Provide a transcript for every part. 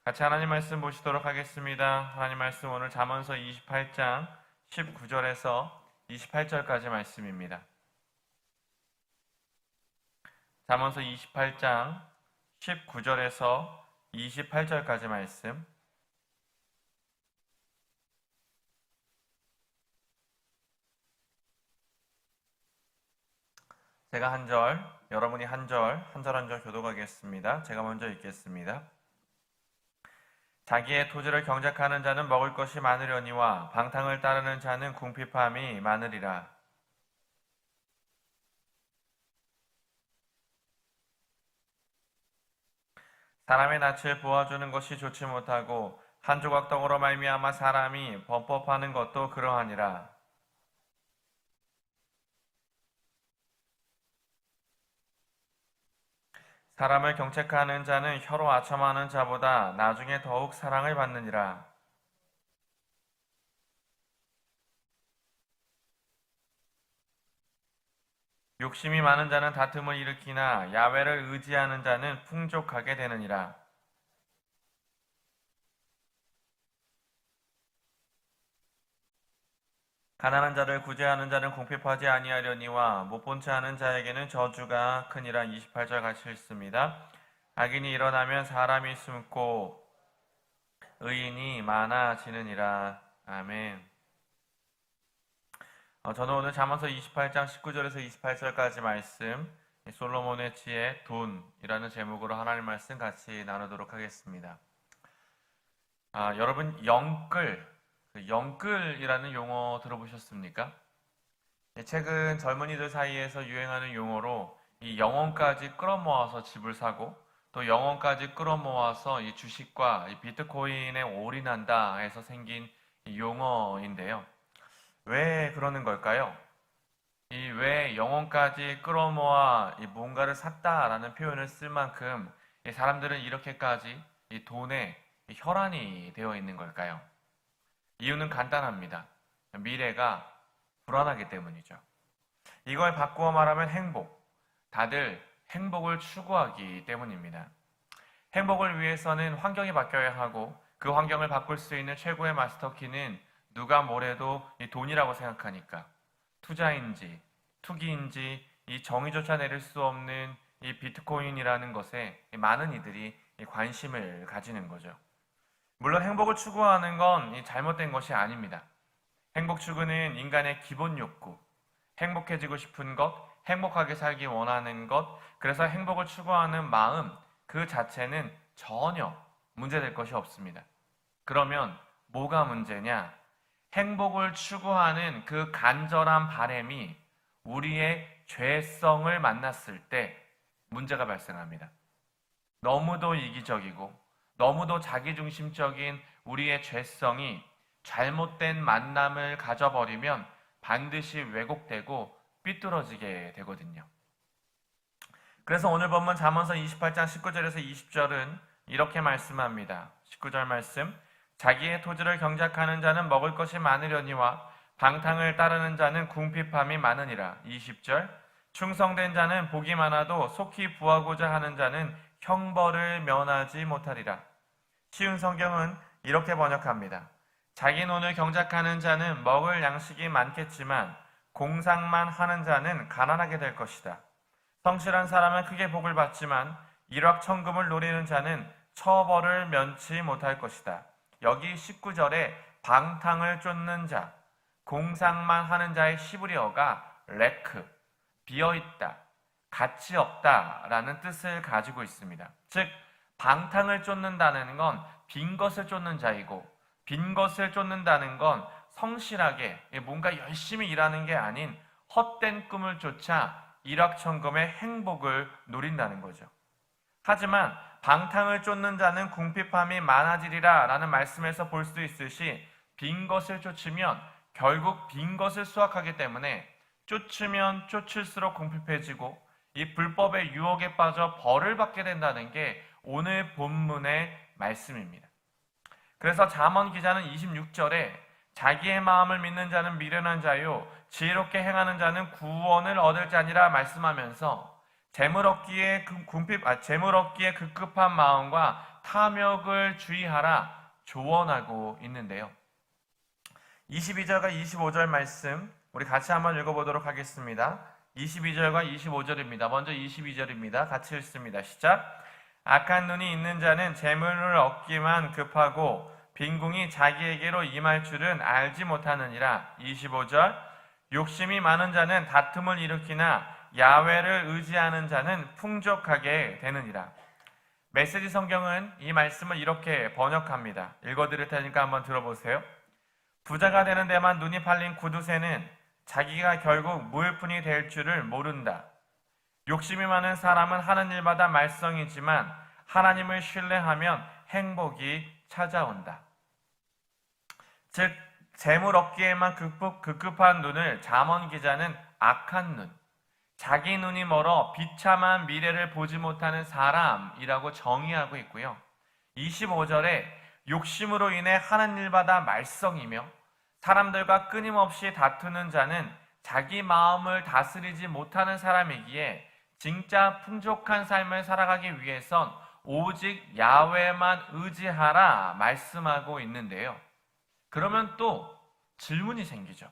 같이 하나님 말씀 보시도록 하겠습니다. 하나님 말씀 오늘 잠언서 28장 19절에서 28절까지 말씀입니다. 잠언서 28장 19절에서 28절까지 말씀. 제가 한 절, 여러분이 한 절, 한 절 교독하겠습니다. 제가 먼저 읽겠습니다. 자기의 토지를 경작하는 자는 먹을 것이 많으려니와 방탕을 따르는 자는 궁핍함이 많으리라. 사람의 낯을 보아주는 것이 좋지 못하고 한 조각 떡으로 말미암아 사람이 범법하는 것도 그러하니라. 사람을 경책하는 자는 혀로 아첨하는 자보다 나중에 더욱 사랑을 받느니라. 욕심이 많은 자는 다툼을 일으키나 야훼를 의지하는 자는 풍족하게 되느니라. 가난한 자를 구제하는 자는 궁핍하지 아니하려니와 못본 채 하는 자에게는 저주가 크니라. 28절 같이 읽습니다. 악인이 일어나면 사람이 숨고 의인이 많아지느니라. 아멘. 저는 오늘 잠언서 28장 19절에서 28절까지 말씀, 솔로몬의 지혜 돈이라는 제목으로 하나님 말씀 같이 나누도록 하겠습니다. 여러분 영끌이라는 용어 들어보셨습니까? 최근 젊은이들 사이에서 유행하는 용어로 이 영혼까지 끌어모아서 집을 사고 또 영혼까지 끌어모아서 이 주식과 이 비트코인에 올인한다 해서 생긴 이 용어인데요. 왜 그러는 걸까요? 이 왜 영혼까지 끌어모아 이 뭔가를 샀다라는 표현을 쓸 만큼 이 사람들은 이렇게까지 이 돈에 혈안이 되어 있는 걸까요? 이유는 간단합니다. 미래가 불안하기 때문이죠. 이걸 바꾸어 말하면 행복. 다들 행복을 추구하기 때문입니다. 행복을 위해서는 환경이 바뀌어야 하고 그 환경을 바꿀 수 있는 최고의 마스터키는 누가 뭐래도 이 돈이라고 생각하니까 투자인지 투기인지 이 정의조차 내릴 수 없는 이 비트코인이라는 것에 많은 이들이 관심을 가지는 거죠. 물론 행복을 추구하는 건 잘못된 것이 아닙니다. 행복 추구는 인간의 기본 욕구, 행복해지고 싶은 것, 행복하게 살기 원하는 것, 그래서 행복을 추구하는 마음 그 자체는 전혀 문제될 것이 없습니다. 그러면 뭐가 문제냐? 행복을 추구하는 그 간절한 바람이 우리의 죄성을 만났을 때 문제가 발생합니다. 너무도 이기적이고 너무도 자기중심적인 우리의 죄성이 잘못된 만남을 가져버리면 반드시 왜곡되고 삐뚤어지게 되거든요. 그래서 오늘 본문 잠언서 28장 19절에서 20절은 이렇게 말씀합니다. 19절 말씀, 자기의 토지를 경작하는 자는 먹을 것이 많으려니와 방탕을 따르는 자는 궁핍함이 많으니라. 20절, 충성된 자는 복이 많아도 속히 부하고자 하는 자는 형벌을 면하지 못하리라. 쉬운 성경은 이렇게 번역합니다. 자기 논을 경작하는 자는 먹을 양식이 많겠지만 공상만 하는 자는 가난하게 될 것이다. 성실한 사람은 크게 복을 받지만 일확천금을 노리는 자는 처벌을 면치 못할 것이다. 여기 19절에 방탕을 쫓는 자, 공상만 하는 자의 히브리어가 레크, 비어있다, 가치 없다라는 뜻을 가지고 있습니다. 즉 방탕을 쫓는다는 건 빈 것을 쫓는 자이고 빈 것을 쫓는다는 건 성실하게 뭔가 열심히 일하는 게 아닌 헛된 꿈을 쫓아 일확천금의 행복을 노린다는 거죠. 하지만 방탕을 쫓는 자는 궁핍함이 많아지리라 라는 말씀에서 볼 수 있듯이 빈 것을 쫓으면 결국 빈 것을 수확하기 때문에 쫓으면 쫓을수록 궁핍해지고 이 불법의 유혹에 빠져 벌을 받게 된다는 게 오늘 본문의 말씀입니다. 그래서 잠언 기자는 26절에 자기의 마음을 믿는 자는 미련한 자요 지혜롭게 행하는 자는 구원을 얻을 자니라 말씀하면서 재물 얻기에 급급한 마음과 탐욕을 주의하라 조언하고 있는데요. 22절과 25절 말씀 우리 같이 한번 읽어보도록 하겠습니다. 22절과 25절입니다. 먼저 22절입니다. 같이 읽습니다. 시작. 악한 눈이 있는 자는 재물을 얻기만 급하고 빈궁이 자기에게로 임할 줄은 알지 못하느니라. 25절. 욕심이 많은 자는 다툼을 일으키나 야훼를 의지하는 자는 풍족하게 되느니라. 메시지 성경은 이 말씀을 이렇게 번역합니다. 읽어드릴 테니까 한번 들어보세요. 부자가 되는 데만 눈이 팔린 구두쇠는 자기가 결국 무일푼이 될 줄을 모른다. 욕심이 많은 사람은 하는 일마다 말썽이지만 하나님을 신뢰하면 행복이 찾아온다. 즉 재물 얻기에만 급급한 눈을 잠언 기자는 악한 눈, 자기 눈이 멀어 비참한 미래를 보지 못하는 사람이라고 정의하고 있고요. 25절에 욕심으로 인해 하는 일마다 말썽이며 사람들과 끊임없이 다투는 자는 자기 마음을 다스리지 못하는 사람이기에 진짜 풍족한 삶을 살아가기 위해선 오직 야훼만 의지하라 말씀하고 있는데요. 그러면 또 질문이 생기죠.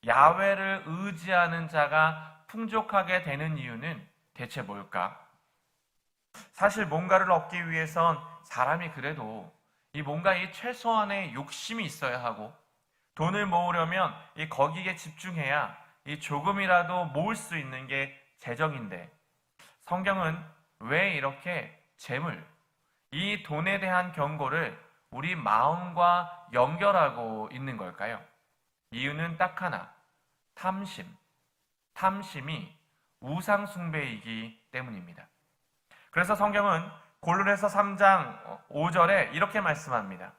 야훼를 의지하는 자가 풍족하게 되는 이유는 대체 뭘까? 사실 뭔가를 얻기 위해선 사람이 그래도 뭔가 최소한의 욕심이 있어야 하고 돈을 모으려면 거기에 집중해야 조금이라도 모을 수 있는 게 재정인데 성경은 왜 이렇게 재물, 이 돈에 대한 경고를 우리 마음과 연결하고 있는 걸까요? 이유는 딱 하나, 탐심. 탐심이 우상 숭배이기 때문입니다. 그래서 성경은 골로새서 3장 5절에 이렇게 말씀합니다.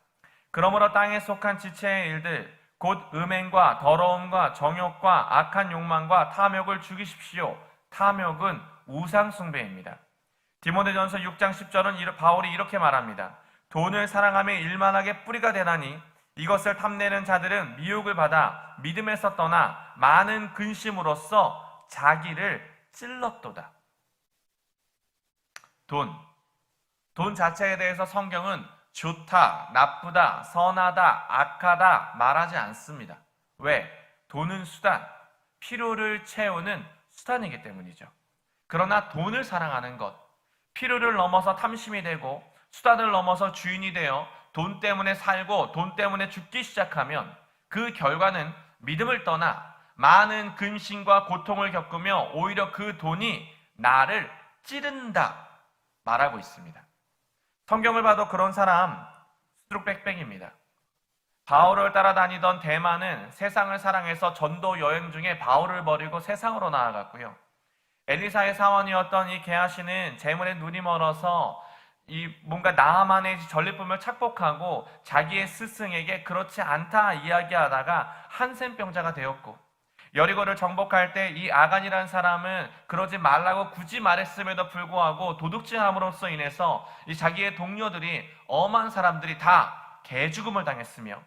그러므로 땅에 속한 지체의 일들 곧 음행과 더러움과 정욕과 악한 욕망과 탐욕을 죽이십시오. 탐욕은 우상 숭배입니다. 디모데전서 6장 10절은 바울이 이렇게 말합니다. 돈을 사랑하며 일만하게 뿌리가 되나니 이것을 탐내는 자들은 미혹을 받아 믿음에서 떠나 많은 근심으로써 자기를 찔렀도다. 돈 자체에 대해서 성경은 좋다, 나쁘다, 선하다, 악하다 말하지 않습니다. 왜? 돈은 수단, 필요를 채우는 수단이기 때문이죠. 그러나 돈을 사랑하는 것, 필요를 넘어서 탐심이 되고 수단을 넘어서 주인이 되어 돈 때문에 살고 돈 때문에 죽기 시작하면 그 결과는 믿음을 떠나 많은 근심과 고통을 겪으며 오히려 그 돈이 나를 찌른다 말하고 있습니다. 성경을 봐도 그런 사람 수두룩빽빽입니다. 바울을 따라다니던 대만은 세상을 사랑해서 전도 여행 중에 바울을 버리고 세상으로 나아갔고요. 엘리사의 사원이었던 이 게하시는 재물에 눈이 멀어서 뭔가 나하만의 전리품을 착복하고 자기의 스승에게 그렇지 않다 이야기하다가 한센병자가 되었고, 여리고를 정복할 때 이 아간이라는 사람은 그러지 말라고 굳이 말했음에도 불구하고 도둑질함으로써 인해서 자기의 동료들이 엄한 사람들이 다 개죽음을 당했으며,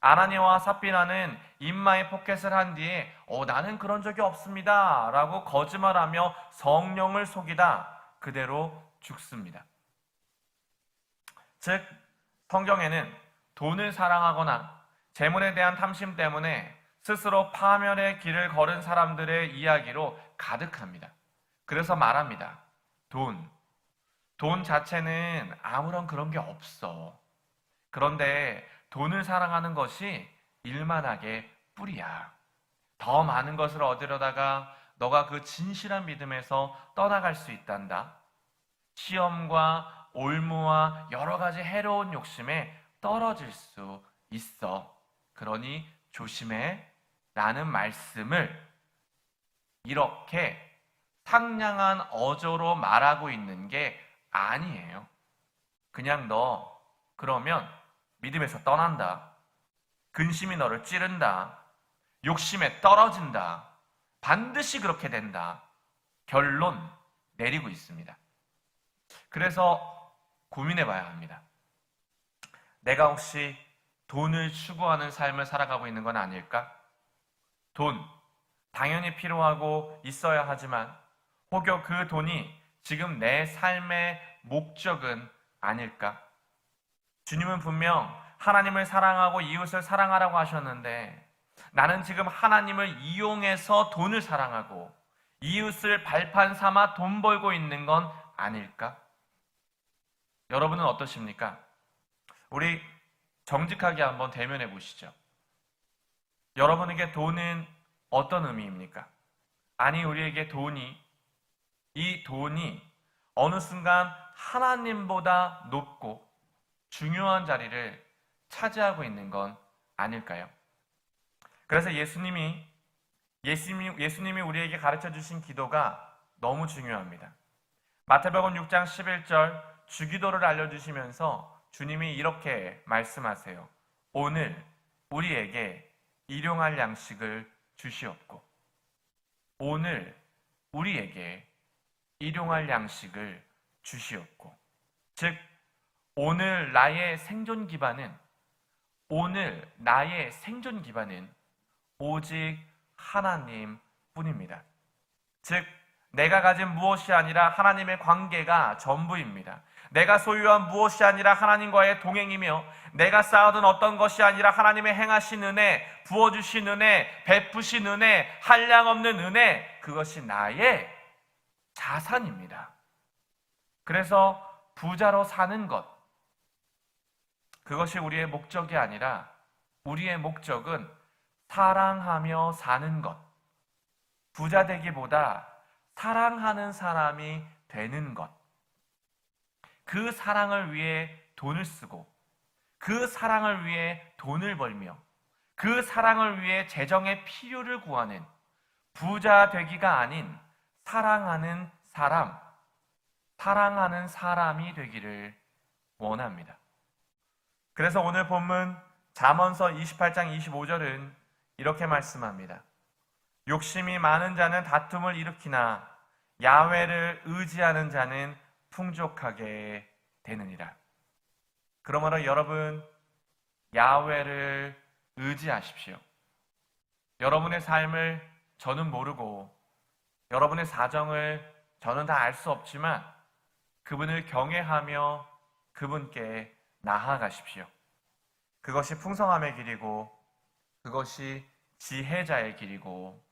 아나니아와 삽비라는 인마의 포켓을 한 뒤에 나는 그런 적이 없습니다 라고 거짓말하며 성령을 속이다 그대로 죽습니다. 즉 성경에는 돈을 사랑하거나 재물에 대한 탐심 때문에 스스로 파멸의 길을 걸은 사람들의 이야기로 가득합니다. 그래서 말합니다. 돈 자체는 아무런 그런 게 없어. 그런데 돈을 사랑하는 것이 일만하게 뿌리야. 더 많은 것을 얻으려다가 너가 그 진실한 믿음에서 떠나갈 수 있단다. 시험과 올무와 여러 가지 해로운 욕심에 떨어질 수 있어. 그러니 조심해 라는 말씀을 이렇게 상냥한 어조로 말하고 있는 게 아니에요. 그냥 너 그러면 믿음에서 떠난다. 근심이 너를 찌른다. 욕심에 떨어진다. 반드시 그렇게 된다. 결론 내리고 있습니다. 그래서 고민해 봐야 합니다. 내가 혹시 돈을 추구하는 삶을 살아가고 있는 건 아닐까? 돈, 당연히 필요하고 있어야 하지만 혹여 그 돈이 지금 내 삶의 목적은 아닐까? 주님은 분명 하나님을 사랑하고 이웃을 사랑하라고 하셨는데 나는 지금 하나님을 이용해서 돈을 사랑하고 이웃을 발판 삼아 돈 벌고 있는 건 아닐까? 여러분은 어떠십니까? 우리 정직하게 한번 대면해 보시죠. 여러분에게 돈은 어떤 의미입니까? 아니, 우리에게 이 돈이 어느 순간 하나님보다 높고 중요한 자리를 차지하고 있는 건 아닐까요? 그래서 예수님이 우리에게 가르쳐 주신 기도가 너무 중요합니다. 마태복음 6장 11절 주기도를 알려주시면서 주님이 이렇게 말씀하세요. 오늘 우리에게 일용할 양식을 주시옵고. 오늘 우리에게 일용할 양식을 주시옵고. 즉, 오늘 나의 생존 기반은 오직 하나님 뿐입니다. 즉, 내가 가진 무엇이 아니라 하나님의 관계가 전부입니다. 내가 소유한 무엇이 아니라 하나님과의 동행이며 내가 쌓아둔 어떤 것이 아니라 하나님의 행하신 은혜, 부어주신 은혜, 베푸신 은혜, 한량없는 은혜, 그것이 나의 자산입니다. 그래서 부자로 사는 것, 그것이 우리의 목적이 아니라 우리의 목적은 사랑하며 사는 것. 부자 되기보다 사랑하는 사람이 되는 것. 그 사랑을 위해 돈을 쓰고 그 사랑을 위해 돈을 벌며 그 사랑을 위해 재정의 필요를 구하는 부자 되기가 아닌 사랑하는 사람이 되기를 원합니다. 그래서 오늘 본문 잠언서 28장 25절은 이렇게 말씀합니다. 욕심이 많은 자는 다툼을 일으키나 야훼를 의지하는 자는 풍족하게 되느니라. 그러므로 여러분, 야훼를 의지하십시오. 여러분의 삶을 저는 모르고 여러분의 사정을 저는 다 알 수 없지만 그분을 경외하며 그분께 나아가십시오. 그것이 풍성함의 길이고 그것이 지혜자의 길이고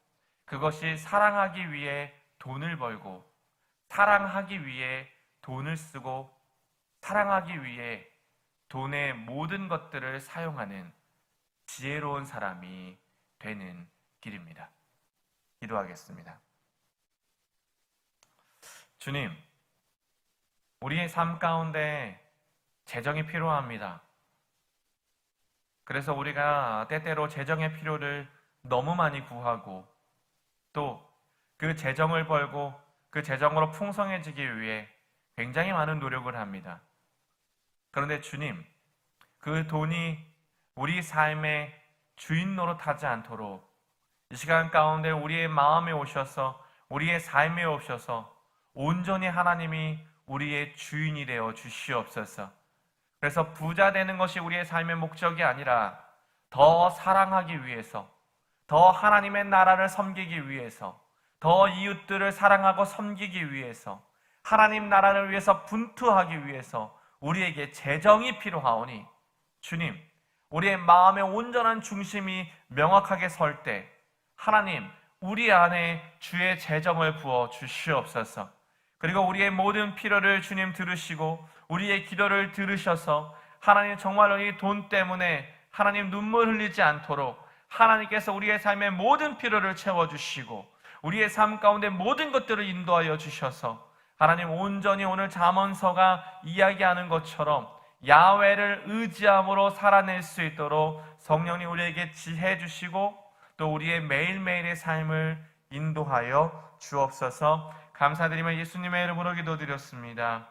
그것이 사랑하기 위해 돈을 벌고 사랑하기 위해 돈을 쓰고 사랑하기 위해 돈의 모든 것들을 사용하는 지혜로운 사람이 되는 길입니다. 기도하겠습니다. 주님, 우리의 삶 가운데 재정이 필요합니다. 그래서 우리가 때때로 재정의 필요를 너무 많이 구하고 또 그 재정을 벌고 그 재정으로 풍성해지기 위해 굉장히 많은 노력을 합니다. 그런데 주님, 그 돈이 우리 삶의 주인 노릇하지 않도록 이 시간 가운데 우리의 마음에 오셔서 우리의 삶에 오셔서 온전히 하나님이 우리의 주인이 되어 주시옵소서. 그래서 부자 되는 것이 우리의 삶의 목적이 아니라 더 사랑하기 위해서, 더 하나님의 나라를 섬기기 위해서, 더 이웃들을 사랑하고 섬기기 위해서, 하나님 나라를 위해서 분투하기 위해서 우리에게 재정이 필요하오니 주님, 우리의 마음의 온전한 중심이 명확하게 설 때 하나님, 우리 안에 주의 재정을 부어 주시옵소서. 그리고 우리의 모든 필요를 주님 들으시고 우리의 기도를 들으셔서 하나님 정말로 이 돈 때문에 하나님 눈물 흘리지 않도록 하나님께서 우리의 삶의 모든 필요를 채워주시고 우리의 삶 가운데 모든 것들을 인도하여 주셔서 하나님 온전히 오늘 잠언서가 이야기하는 것처럼 야훼를 의지함으로 살아낼 수 있도록 성령님 우리에게 지혜 주시고 또 우리의 매일매일의 삶을 인도하여 주옵소서. 감사드리며 예수님의 이름으로 기도드렸습니다.